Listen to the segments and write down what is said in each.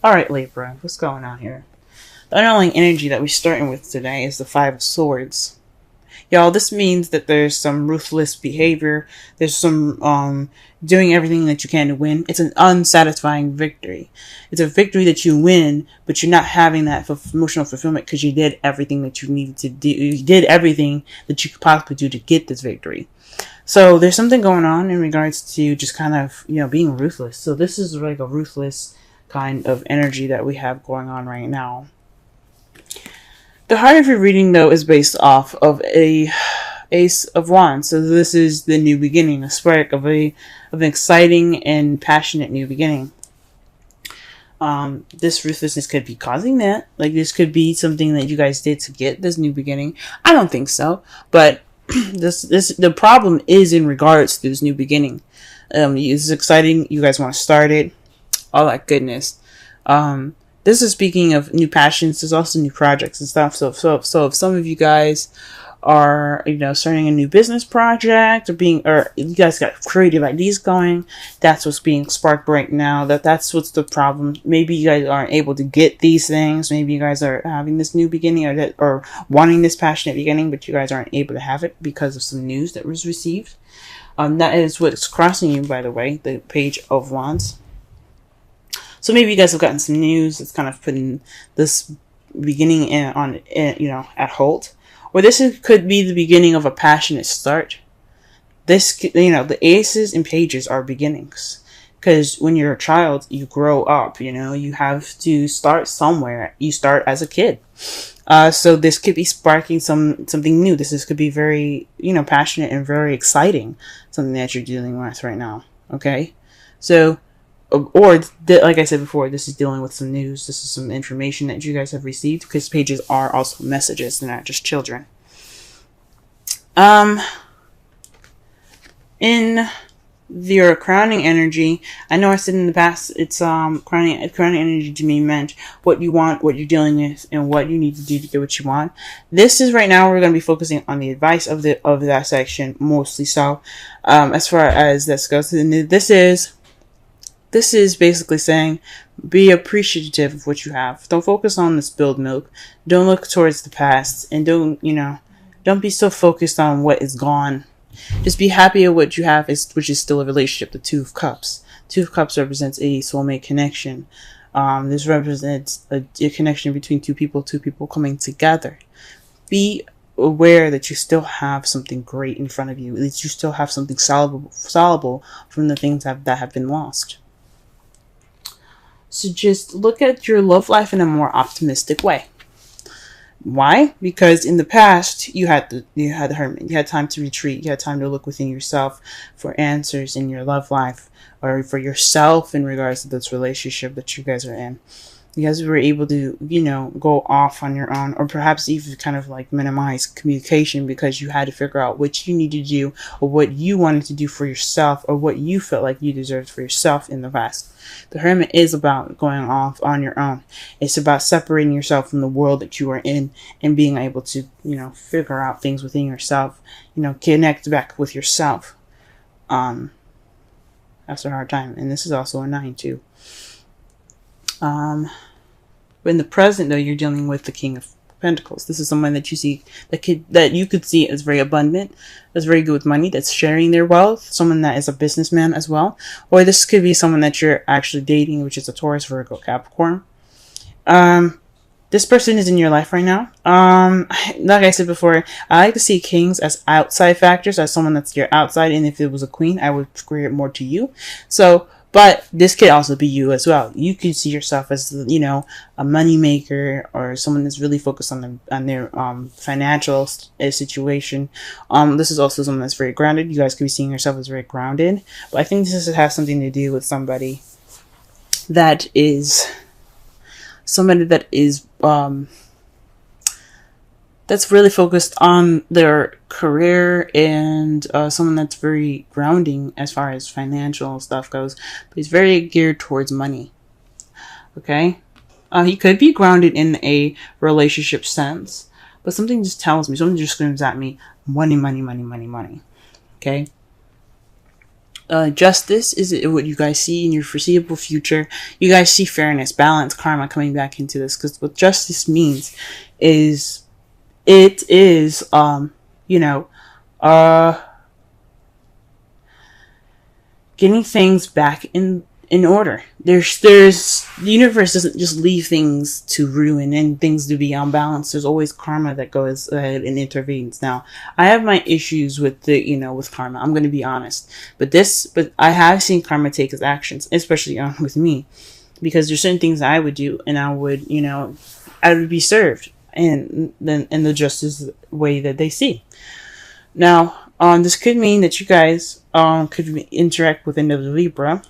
Alright, Libra, what's going on here? The underlying energy that we're starting with today is the Five of Swords. Y'all, this means that there's some ruthless behavior. There's some doing everything that you can to win. It's an unsatisfying victory. It's a victory that you win, but you're not having that emotional fulfillment because you did everything that you needed to do. You did everything that you could possibly do to get this victory. So there's something going on in regards to just kind of, being ruthless. So this is like a ruthless kind of energy that we have going on right now. The heart of your reading, though, is based off of a Ace of Wands. So this is the new beginning, a spark of an exciting and passionate new beginning. This ruthlessness could be causing that. Like, this could be something that you guys did to get this new beginning. I don't think so, but the problem is in regards to this new beginning. This is exciting. You guys want to start it. All that goodness. This is speaking of new passions. There's also new projects and stuff. So if some of you guys are, starting a new business project or you guys got creative ideas going, that's what's being sparked right now. That's what's the problem. Maybe you guys aren't able to get these things. Maybe you guys are having this new beginning or wanting this passionate beginning, but you guys aren't able to have it because of some news that was received. That is what's crossing you, by the way, the Page of Wands. So maybe you guys have gotten some news that's kind of putting this beginning at hold. Or this could be the beginning of a passionate start. The aces and pages are beginnings. Because when you're a child, you grow up, you have to start somewhere. You start as a kid. So this could be sparking something new. This could be very, passionate and very exciting. Something that you're dealing with right now. Okay? So, like I said before, this is dealing with some news. This is some information that you guys have received, because pages are also messages. They're not just children. In your crowning energy, I know I said in the past, it's crowning energy to me meant what you want, what you're dealing with, and what you need to do to get what you want. This is right now we're going to be focusing on the advice of that section mostly. So, as far as this goes, This is basically saying, be appreciative of what you have. Don't focus on the spilled milk. Don't look towards the past. And don't be so focused on what is gone. Just be happy at what you have, which is still a relationship. The Two of Cups. Two of Cups represents a soulmate connection. This represents a connection between two people coming together. Be aware that you still have something great in front of you. That you still have something soluble from the things that have been lost. So just look at your love life in a more optimistic way. Why? Because in the past, you had the Hermit. You had time to retreat. You had time to look within yourself for answers in your love life, or for yourself in regards to this relationship that you guys are in. You guys were able to, go off on your own, or perhaps even kind of like minimize communication because you had to figure out what you needed to do, or what you wanted to do for yourself, or what you felt like you deserved for yourself in the past. The Hermit is about going off on your own. It's about separating yourself from the world that you are in and being able to, figure out things within yourself, connect back with yourself. That's a hard time. And this is also a 9 too. But in the present, though, you're dealing with the King of Pentacles. This is someone that you see that you could see as very abundant, that's very good with money, that's sharing their wealth. Someone that is a businessman as well, or this could be someone that you're actually dating, which is a Taurus, Virgo, Capricorn. This person is in your life right now. Like I said before, I like to see kings as outside factors, as someone that's your outside, and if it was a queen, I would square it more to you. So. But this could also be you as well. You could see yourself as, a money maker, or someone that's really focused on their financial situation. This is also someone that's very grounded. You guys could be seeing yourself as very grounded. But I think this has something to do with somebody that is that's really focused on their career, and someone that's very grounding as far as financial stuff goes, but he's very geared towards money. Okay? He could be grounded in a relationship sense, but something just screams at me, money. Okay? Justice is what you guys see in your foreseeable future. You guys see fairness, balance, karma coming back into this, because what justice means is it is you know getting things back in order. There's the universe doesn't just leave things to ruin and things to be unbalanced. There's always karma that goes ahead and intervenes. Now, I have my issues with with karma. I'm going to be honest, but I have seen karma take its actions, especially with me, because there's certain things I would do and I would be served and then in the justice way that they see. Now, this could mean that you guys could interact with another Libra.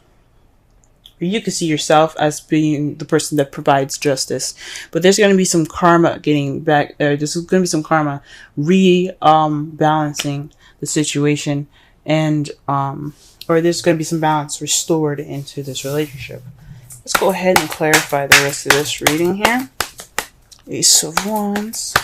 Or you could see yourself as being the person that provides justice. But there's going to be some karma getting back. There's going to be some karma balancing the situation. And, or there's going to be some balance restored into this relationship. Let's go ahead and clarify the rest of this reading here. Ace of Wands.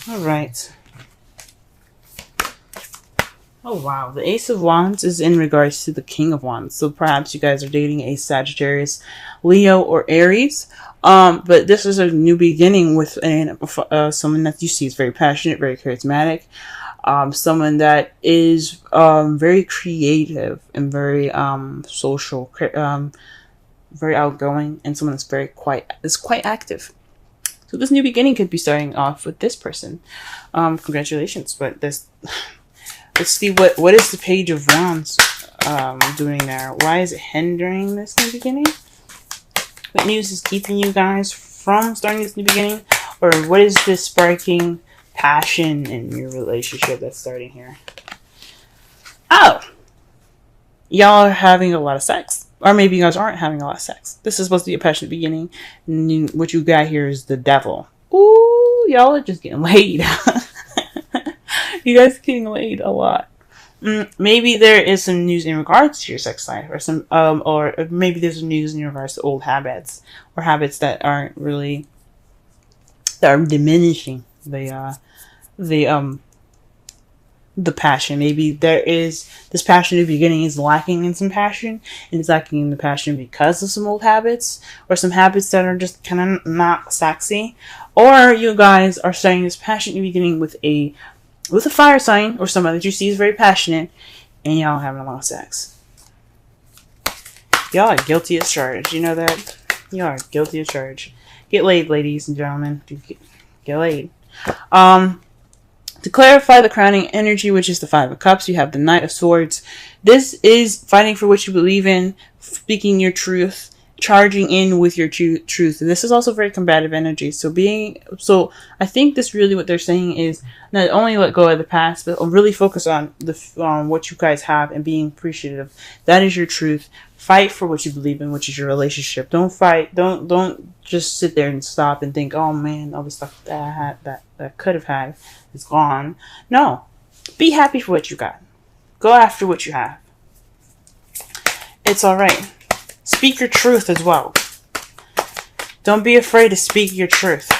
All right. Oh, wow. The Ace of Wands is in regards to the King of Wands. So perhaps you guys are dating a Sagittarius, Leo, or Aries. But this is a new beginning with someone that you see is very passionate, very charismatic. Someone that is very creative and very social, very outgoing, and someone that's quite active. So this new beginning could be starting off with this person. Congratulations. But let's see what is the Page of Wands doing there. Why is it hindering this new beginning? What news is keeping you guys from starting this new beginning? Or what is this sparking passion in your relationship that's starting here? Oh! Y'all are having a lot of sex. Or maybe you guys aren't having a lot of sex. This is supposed to be a passionate beginning. And what you got here is the devil. Ooh, y'all are just getting laid. You guys are getting laid a lot. Maybe there is some news in regards to your sex life, or some or maybe there's some news in regards to old habits, or habits that are diminishing the passion. Maybe there is this passionate beginning is lacking in some passion, and it's lacking in the passion because of some old habits, or some habits that are just kind of not sexy. Or you guys are starting this passionate beginning with a fire sign, or someone that you see is very passionate, and y'all having a lot of sex. Y'all are guilty as charged. You know that? Y'all are guilty as charged. Get laid, ladies and gentlemen. Get laid. To clarify the crowning energy, which is the Five of Cups, you have the Knight of Swords. This is fighting for what you believe in, speaking your truth, charging in with your truth. And this is also very combative energy. So I think this really what they're saying is not only let go of the past, but really focus on what you guys have and being appreciative. That is your truth. Fight for what you believe in, which is your relationship. Don't fight. Don't just sit there and stop and think, oh man, all the stuff that I had that could have had is gone. No. Be happy for what you got. Go after what you have. It's alright. Speak your truth as well. Don't be afraid to speak your truth.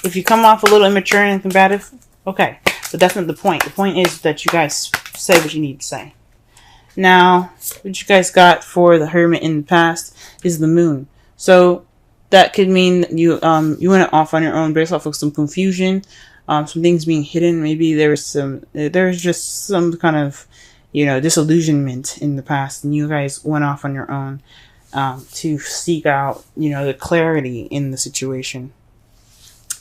If you come off a little immature and combative, okay. But that's not the point. The point is that you guys say what you need to say. Now, what you guys got for the Hermit in the past is the Moon. So that could mean you went off on your own based off of some confusion, some things being hidden. Maybe there's just some kind of disillusionment in the past, and you guys went off on your own to seek out the clarity in the situation.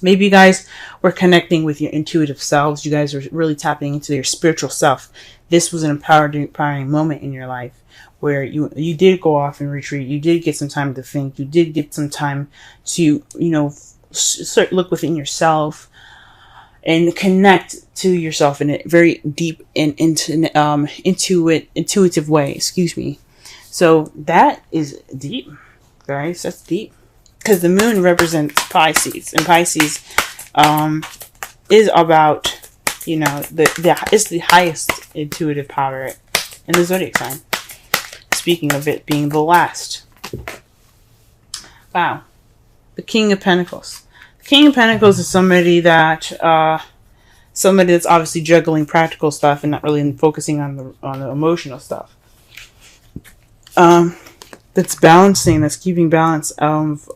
Maybe you guys were connecting with your intuitive selves. You guys were really tapping into your spiritual self. This was an empowering moment in your life where you did go off and retreat. You did get some time to think. You did get some time to, look within yourself and connect to yourself in a very deep and intuitive way. Excuse me. So that is deep, guys. That's deep. Because the Moon represents Pisces, and Pisces is about, it's the highest intuitive power in the zodiac sign. It's speaking of it being the last. Wow. The King of Pentacles. The King of Pentacles is somebody that's obviously juggling practical stuff and not really focusing on the emotional stuff. That's balancing, that's keeping balance of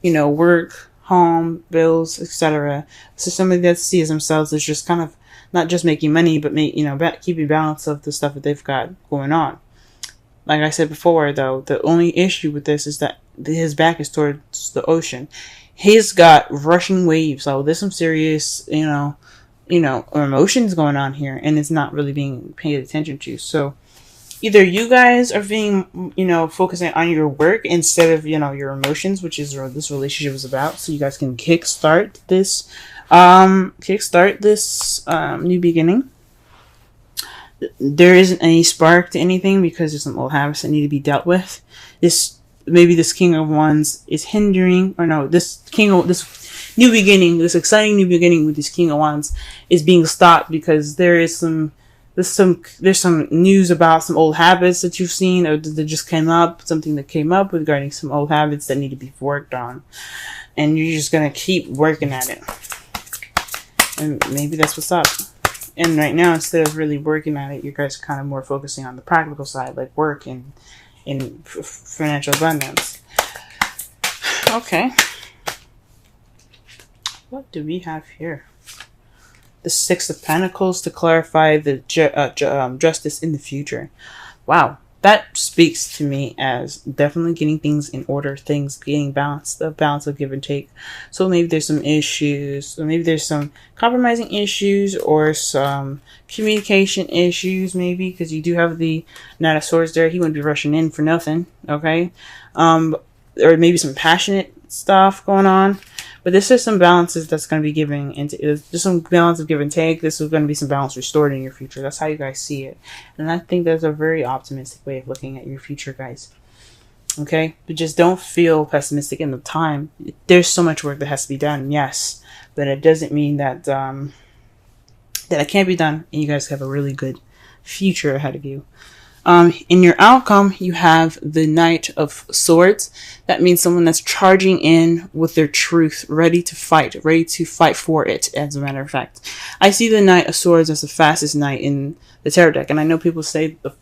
work, home, bills, etc. So somebody that sees themselves as just kind of not just making money, but keeping balance of the stuff that they've got going on. Like I said before, though, the only issue with this is that his back is towards the ocean. He's got rushing waves. So there's some serious, emotions going on here, and it's not really being paid attention to. So either you guys are being, focusing on your work instead of, your emotions, which is what this relationship is about. So you guys can kickstart this new beginning. There isn't any spark to anything because there's some old habits that need to be dealt with. This King of Wands is hindering, this new beginning, this exciting new beginning with this King of Wands is being stopped because there's some news about some old habits that you've seen or that just came up, something that came up regarding some old habits that need to be worked on. And you're just going to keep working at it. And maybe that's what's up. And right now, instead of really working at it, you guys are kind of more focusing on the practical side, like work and financial abundance. Okay. What do we have here? The Six of Pentacles to clarify the justice in the future. Wow. That speaks to me as definitely getting things in order, things getting balanced, the balance of give and take. So maybe there's some issues, or maybe there's some compromising issues or some communication issues, maybe, because you do have the Knight of Swords there. He wouldn't be rushing in for nothing, okay? Or maybe some passionate stuff going on. But this is some balances that's going to be giving, and there's some balance of give and take. This is going to be some balance restored in your future. That's how you guys see it. And I think that's a very optimistic way of looking at your future, guys. Okay? But just don't feel pessimistic in the time. There's so much work that has to be done, yes. But it doesn't mean that that it can't be done, and you guys have a really good future ahead of you. In your outcome, you have the Knight of Swords. That means someone that's charging in with their truth, ready to fight for it, as a matter of fact. I see the Knight of Swords as the fastest knight in the tarot deck. And I know people say the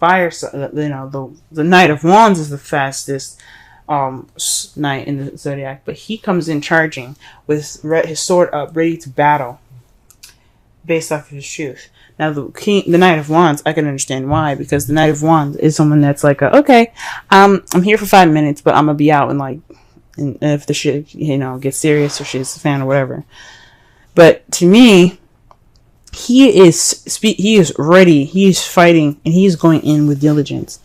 Knight of Wands is the fastest knight in the zodiac. But he comes in charging with his sword up, ready to battle, based off of his truth. Now, the Knight of Wands, I can understand why, because the Knight of Wands is someone that's like, okay, I'm here for 5 minutes, but I'm gonna be out and if the shit, gets serious or shit's a fan or whatever. But to me, he is ready, he is fighting, and he is going in with diligence.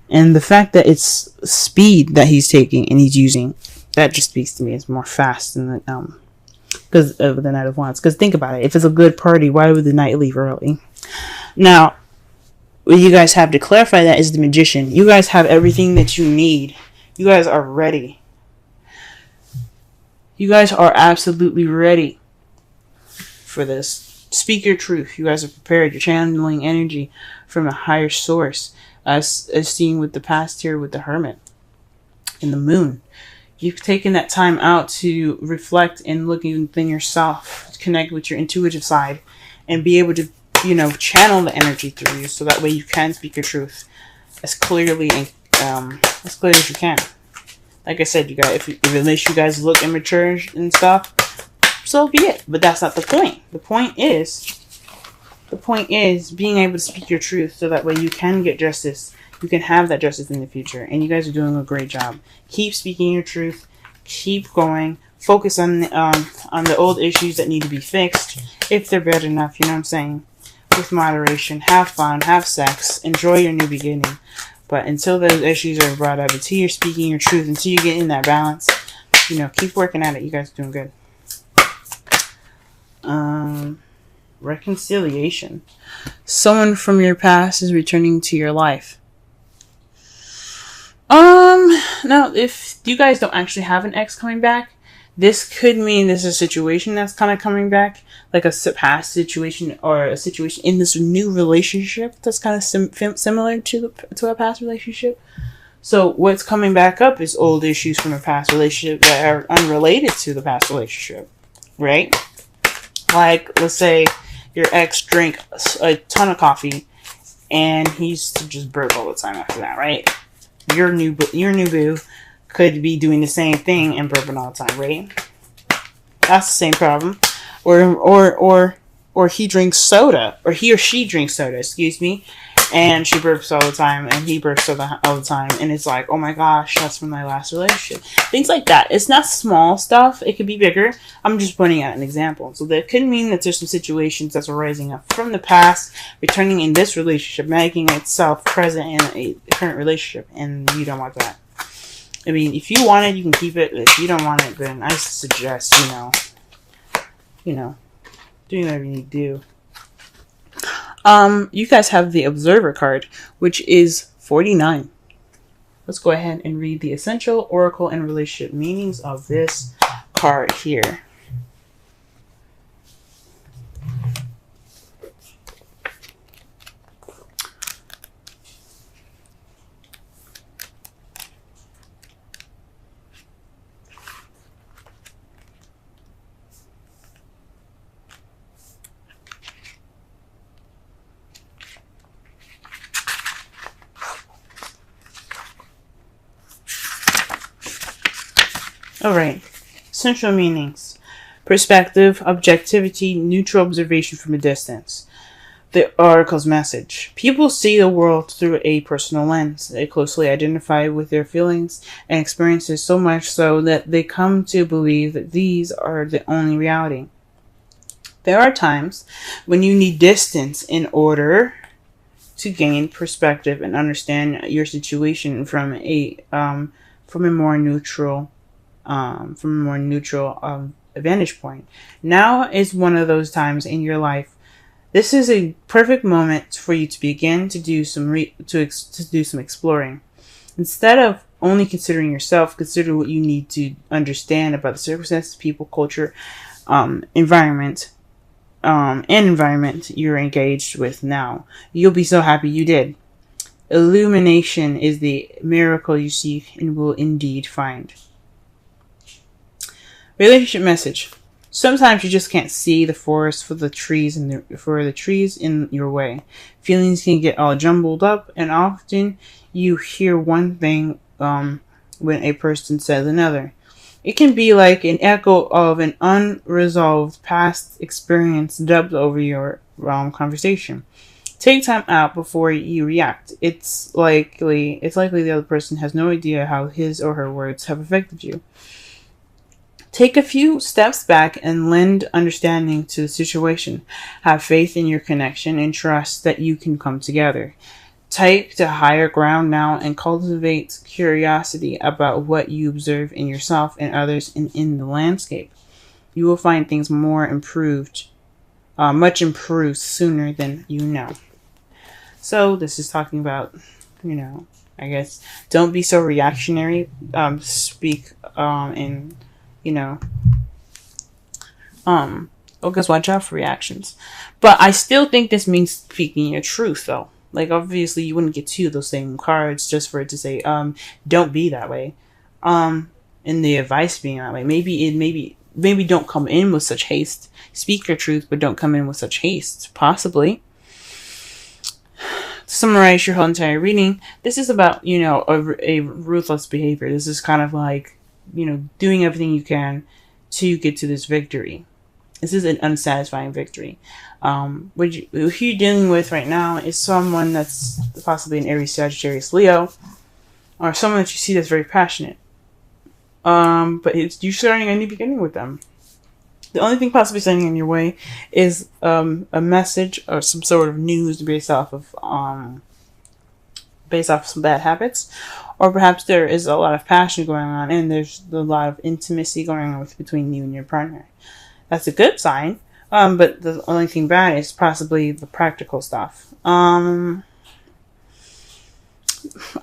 And the fact that it's speed that he's taking and he's using, that just speaks to me as more fast than the, because of the Knight of Wands. Because think about it. If it's a good party, why would the knight leave early? Now, what you guys have to clarify that is the Magician. You guys have everything that you need. You guys are ready. You guys are absolutely ready for this. Speak your truth. You guys are prepared. You're channeling energy from a higher source. As seen with the past here with the Hermit and the Moon. You've taken that time out to reflect and look within yourself, connect with your intuitive side, and be able to, channel the energy through you, so that way you can speak your truth as clearly and as clear as you can. Like I said, you guys, if it makes you guys look immature and stuff, so be it. But that's not the point. The point is being able to speak your truth, so that way you can get justice. You can have that justice in the future. And you guys are doing a great job. Keep speaking your truth. Keep going. Focus on the old issues that need to be fixed. If they're bad enough, you know what I'm saying? With moderation. Have fun. Have sex. Enjoy your new beginning. But until those issues are brought up, until you're speaking your truth, until you get in that balance, keep working at it. You guys are doing good. Reconciliation. Someone from your past is returning to your life. Now, if you guys don't actually have an ex coming back, This could mean there's a situation that's kind of coming back, like a past situation or a situation in this new relationship that's kind of similar to a past relationship. So what's coming back up is old issues from a past relationship that are unrelated to the past relationship, right? Like, let's say your ex drank a ton of coffee and he used to just burp all the time after that, right? Your new boo could be doing the same thing and burping all the time, right? That's the same problem. Or he drinks soda, or he or she drinks soda, excuse me, and she burps all the time, and he burps all the time, and it's like, oh my gosh, that's from my last relationship. Things like that. It's not small stuff. It could be bigger. I'm just pointing out an example. So that could mean that there's some situations that's arising up from the past, returning in this relationship, making itself present in a current relationship, and you don't want that. I mean, if you want it, you can keep it. If you don't want it, then I suggest, doing whatever you need to do. You guys have the Observer card, which is 49. Let's go ahead and read the essential oracle and relationship meanings of this card here. Alright, essential meanings. Perspective, objectivity, neutral observation from a distance. The oracle's message. People see the world through a personal lens. They closely identify with their feelings and experiences, so much so that they come to believe that these are the only reality. There are times when you need distance in order to gain perspective and understand your situation from a more neutral vantage point. Now is one of those times in your life. This is a perfect moment for you to begin to do some exploring. Instead of only considering yourself, consider what you need to understand about the circumstances, people, culture, environment you're engaged with now. You'll be so happy you did. Illumination is the miracle you seek and will indeed find. Relationship message. Sometimes you just can't see the forest for the trees in your way. Feelings can get all jumbled up, and often you hear one thing when a person says another. It can be like an echo of an unresolved past experience dubbed over your conversation. Take time out before you react. It's likely the other person has no idea how his or her words have affected you. Take a few steps back and lend understanding to the situation. Have faith in your connection and trust that you can come together. Take to higher ground now and cultivate curiosity about what you observe in yourself and others and in the landscape. You will find things much improved sooner than you know. So this is talking about, I guess, don't be so reactionary. Speak in because watch out for reactions. But I still think this means speaking your truth, though. Like, obviously, you wouldn't get two of those same cards just for it to say, don't be that way. And the advice being that way. Maybe don't come in with such haste. Speak your truth, but don't come in with such haste. Possibly. To summarize your whole entire reading, this is about, a ruthless behavior. This is kind of like, doing everything you can to get to this victory. This is an unsatisfying victory. What you're dealing with right now is someone that's possibly an Aries, Sagittarius, Leo, or someone that you see that's very passionate. But you're starting a new beginning with them. The only thing possibly standing in your way is a message or some sort of news based off of some bad habits, or perhaps there is a lot of passion going on and there's a lot of intimacy going on between you and your partner. That's a good sign, but the only thing bad is possibly the practical stuff.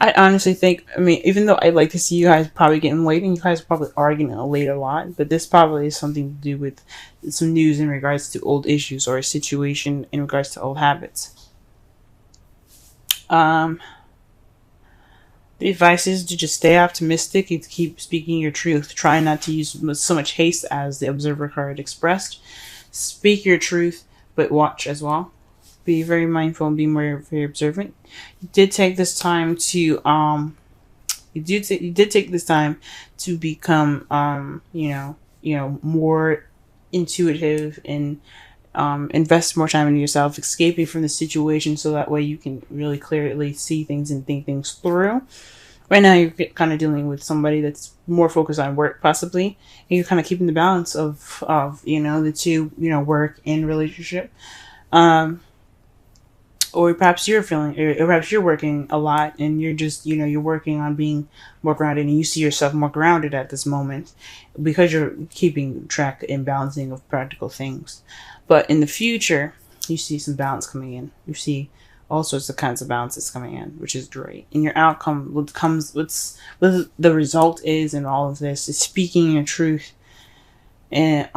I honestly think, I mean, even though I'd like to see you guys probably getting late, and you guys probably are getting late a lot, but this probably is something to do with some news in regards to old issues or a situation in regards to old habits. Um, the advice is to just stay optimistic and keep speaking your truth. Try not to use so much haste as the observer card expressed. Speak your truth, but watch as well. Be very mindful and be very observant. You did take this time to you did take this time to become more intuitive and invest more time into yourself, escaping from the situation, so that way you can really clearly see things and think things through. Right now, you're kind of dealing with somebody that's more focused on work, possibly, and you're kind of keeping the balance of the two, work and relationship. Or perhaps you're feeling, or perhaps you're working a lot and you're just, you're working on being more grounded, and you see yourself more grounded at this moment because you're keeping track and balancing of practical things. But in the future, you see some balance coming in. You see all sorts of kinds of balances coming in, which is great. And your outcome, what the result is in all of this is speaking your truth, and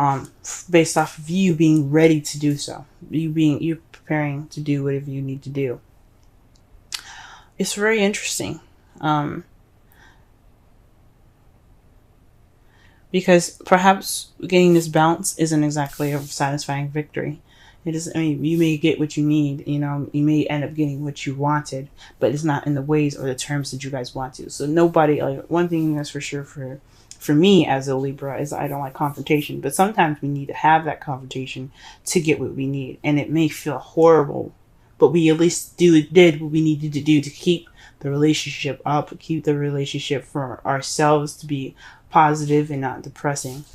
based off of you being ready to do so. You're preparing to do whatever you need to do. It's very interesting. Because perhaps getting this balance isn't exactly a satisfying victory. It is. I mean, you may get what you need. You may end up getting what you wanted, but it's not in the ways or the terms that you guys want to. So nobody. Like, one thing that's for sure for me as a Libra is I don't like confrontation. But sometimes we need to have that confrontation to get what we need, and it may feel horrible, but we at least did what we needed to do to keep the relationship up, keep the relationship for ourselves to be positive and not depressing.